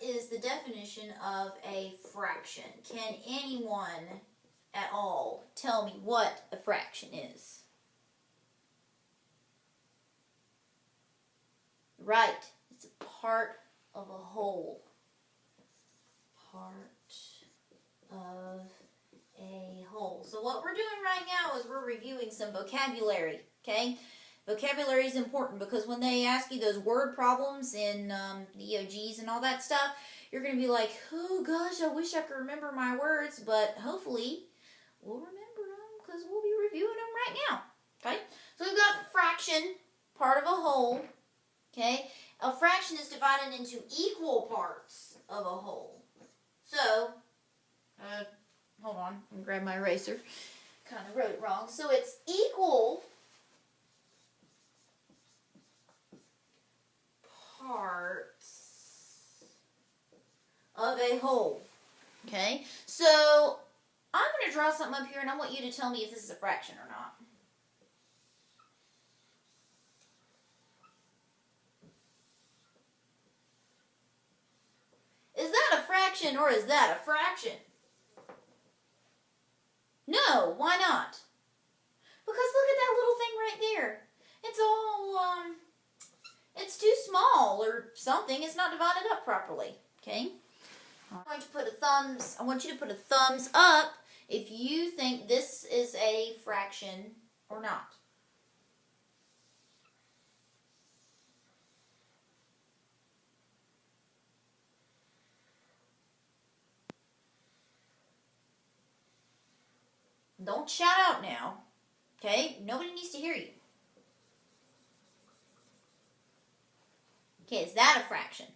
is the definition of a fraction? Can anyone at all tell me what a fraction is? Right, it's a part of a whole. Part of a whole. So what we're doing right now is we're reviewing some vocabulary, okay? Vocabulary is important because when they ask you those word problems in the EOGs and all that stuff, you're going to be like, oh gosh, I wish I could remember my words, but hopefully we'll remember them because we'll be reviewing them right now, okay? So we've got fraction, part of a whole, okay? A fraction is divided into equal parts of a whole. So, hold on, I'm going to grab my eraser. Kind of wrote it wrong. So it's equal parts of a whole. Okay? So, I'm going to draw something up here and I want you to tell me if this is a fraction or not. Is that a fraction or is that a fraction? No, why not? Because look at that little thing right there. It's all, it's too small or something. It's not divided up properly, okay? I want you to put a thumbs up if you think this is a fraction or not. Don't shout out now, okay? Nobody needs to hear you. Okay, is that a fraction?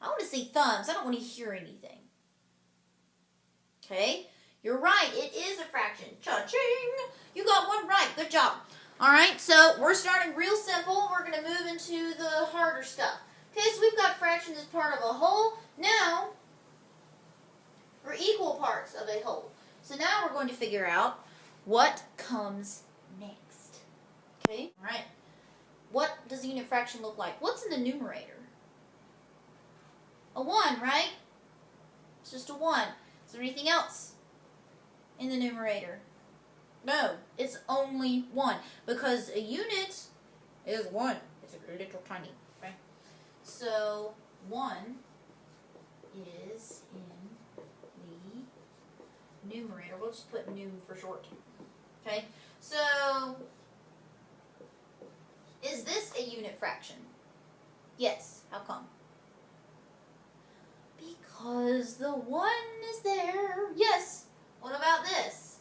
I want to see thumbs. I don't want to hear anything. Okay, you're right. It is a fraction. Cha-ching! You got one right. Good job. All right, so we're starting real simple. We're going to move into the harder stuff. Okay, so we've got fractions as part of a whole. Now, we're equal parts of a whole. So now we're going to figure out what comes next. Okay, all right. What does a unit fraction look like? What's in the numerator? A 1, right? It's just a 1. Is there anything else in the numerator? No, it's only 1 because a unit is 1. It's a little tiny, right? So 1 is in the numerator. We'll just put num for short. Okay, so is this a unit fraction? Yes. How come? Because the 1 is there. Yes. What about this?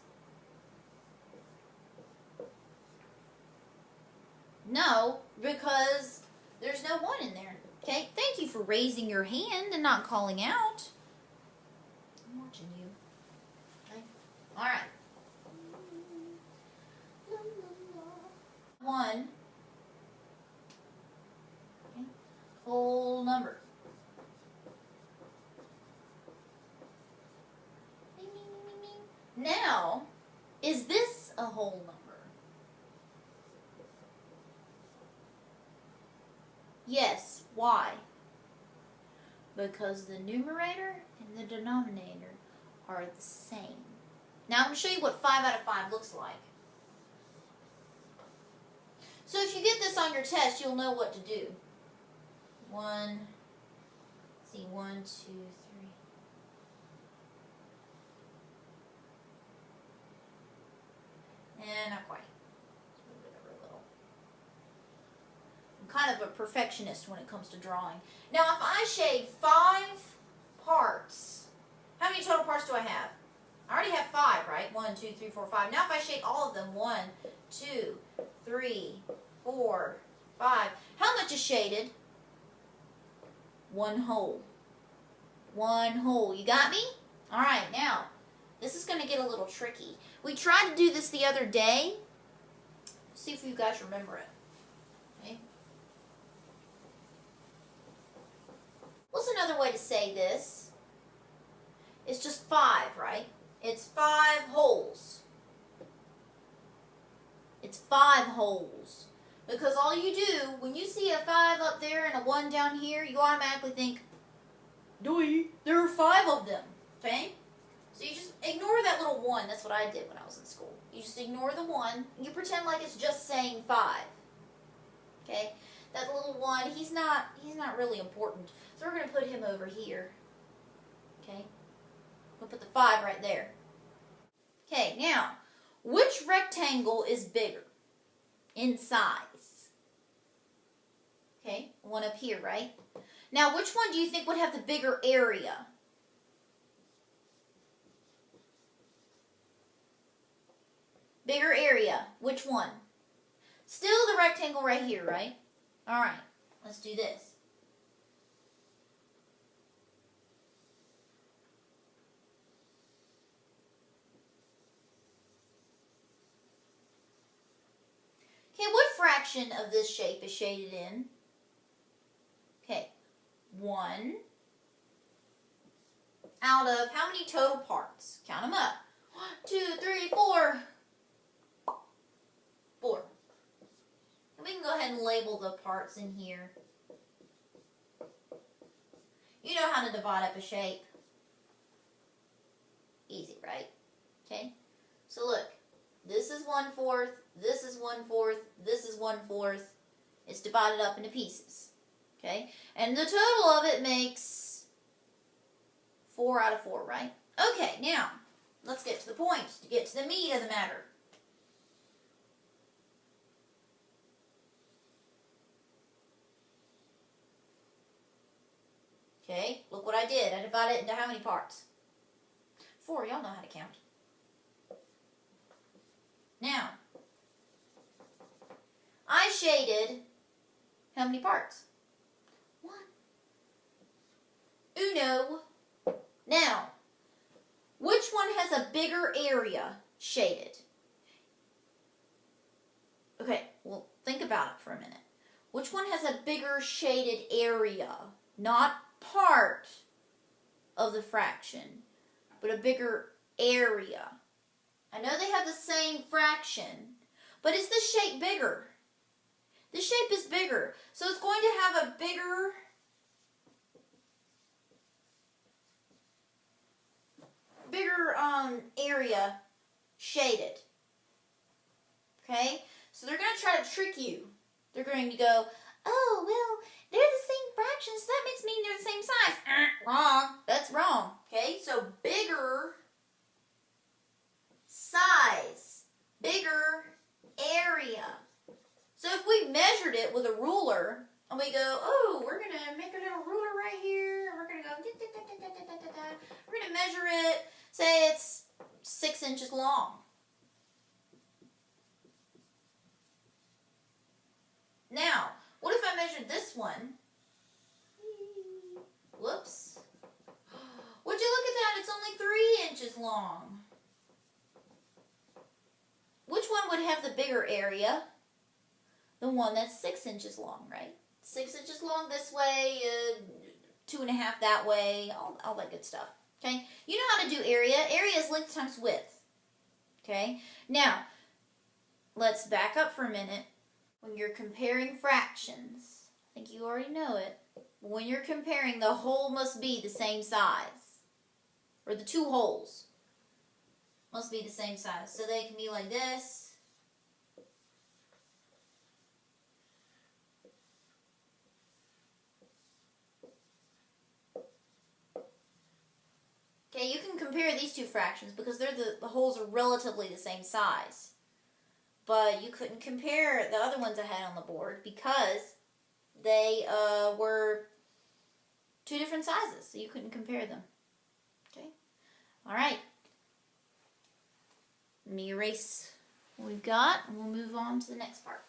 No, because there's no 1 in there. Okay? Thank you for raising your hand and not calling out. I'm watching you. Okay? All right. 1. Okay. Whole number. Now, is this a whole number? Yes. Why? Because the numerator and the denominator are the same. Now, I'm going to show you what 5 out of 5 looks like. So if you get this on your test, you'll know what to do. 1, 2, 3. And not quite. Let's move it over a little. I'm kind of a perfectionist when it comes to drawing. Now, if I shade 5 parts, how many total parts do I have? I already have 5, right? 1, 2, 3, 4, 5. Now, if I shade all of them, 1, 2, 3, 4, 5. How much is shaded? 1 whole. 1 whole. You got me? All right, now. This is going to get a little tricky. We tried to do this the other day. See if you guys remember it. Okay. What's another way to say this? It's just 5, right? It's 5 holes. It's 5 holes. Because all you do, when you see a 5 up there and a 1 down here, you automatically think There are 5 of them, okay? So you just ignore that little 1. That's what I did when I was in school. You just ignore the 1. You pretend like it's just saying 5. Okay? That little 1, he's not really important. So we're going to put him over here. Okay? We'll put the 5 right there. Okay, now, which rectangle is bigger in size? Okay, one up here, right? Now, which one do you think would have the bigger area? Bigger area. Which one? Still the rectangle right here, right? All right, let's do this. Okay, what fraction of this shape is shaded in? Okay, 1 out of how many total parts? Count them up. 1, 2, 3, 4. 4. And we can go ahead and label the parts in here. You know how to divide up a shape. Easy, right? Okay, so look. This is 1/4, this is 1/4, this is 1/4. It's divided up into pieces. Okay? And the total of it makes 4 out of 4, right? Okay, now, let's get to the point, to get to the meat of the matter. Okay, look what I did. I divided it into how many parts? 4, y'all know how to count. Now, I shaded how many parts? 1. Uno. Now, which one has a bigger area shaded? Okay, well, think about it for a minute. Which one has a bigger shaded area? Not part of the fraction, but a bigger area. I know they have the same fraction, but is this shape bigger? This shape is bigger, so it's going to have a bigger area shaded. Okay? So they're going to try to trick you. They're going to go, oh, well, they're the same fraction, so that makes mean they're the same size. Wrong. That's wrong. Okay? So bigger size, bigger area. So if we measured it with a ruler, and we go, oh, we're going to make a little ruler right here, and we're going to go, we're going to measure it, say it's 6 inches long. Now, what if I measured this one? Whoops. Would you look at that? It's only 3 inches long. Which one would have the bigger area? The one that's 6 inches long, right? 6 inches long this way, 2.5 that way, all that good stuff. Okay? You know how to do area. Area is length times width. Okay? Now, let's back up for a minute. When you're comparing fractions, I think you already know it. When you're comparing, the whole must be the same size. Or the two wholes must be the same size. So they can be like this. Okay, you can compare these two fractions because they're the holes are relatively the same size. But you couldn't compare the other ones I had on the board because they were two different sizes, so you couldn't compare them. Okay? All right. Let me erase what we've got, and we'll move on to the next part.